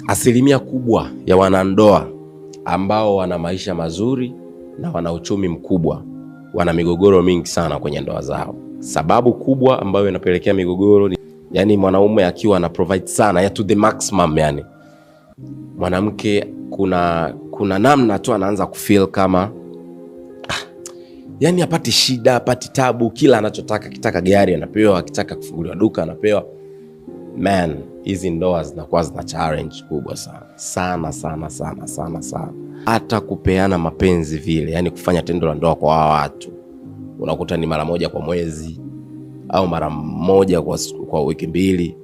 Asilimia kubwa ya wanandoa ambao wana maisha mazuri na wana uchumi mkubwa wana migogoro mingi sana kwenye ndoa zao. Sababu kubwa ambayo inapelekea migogoro ni yani mwanaume akiwa ana provide sana ya to the maximum, yani mwanamke kuna namna tu anaanza kufeel kama yani hapati shida, hapati tabu, kila anachotaka, kitaka gari anapewa, akitaka kufunguliwa duka anapewa. Man, hizi ndoa zinakuwa zina challenge kubwa sana. Hata kupeana mapenzi vile, yani kufanya tendo la ndoa kwa watu, unakuta ni mara moja kwa mwezi au mara moja kwa wiki mbili.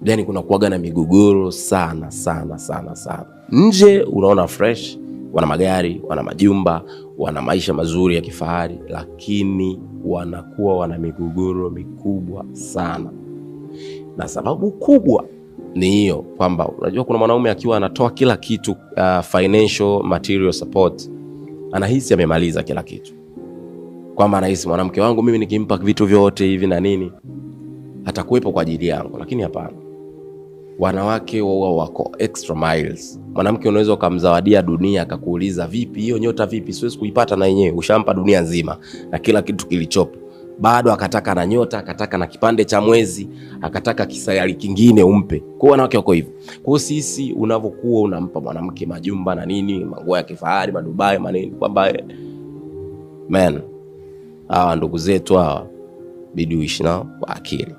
Yani kuna kuwaga na migogoro sana. Nje unaona fresh, wana magari, wana majumba, wana maisha mazuri ya kifahari, lakini wanakuwa wana migogoro mikubwa sana. Na sababu kubwa ni hiyo, kwamba unajua kuna mwanaume akiwa anatoa kila kitu, financial material support, anahisi amemaliza kila kitu, kwamba anahisi mwanamke wangu mimi nikimpa vitu vyote hivi na nini atakuwepo kwa ajili yangu. Lakini hapana, wanawake wako extra miles. Mwanamke unaweza kumzawadia dunia akakuuliza vipi hiyo nyota, vipi siwezi kuipata, na yenyewe ushampa dunia nzima na kila kitu kilichopo, bado akataka na nyota, akataka na kipande cha mwezi, akataka kisayari kingine umpe. Kwa wanawake wako hivyo. Kwa sisi unavokuwa unampa mwanamke majumba na nini, manguo ya kifahari, madubai, manini, kwamba man, hawa ndugu zetu hawa bidi uishi nao kwa akili.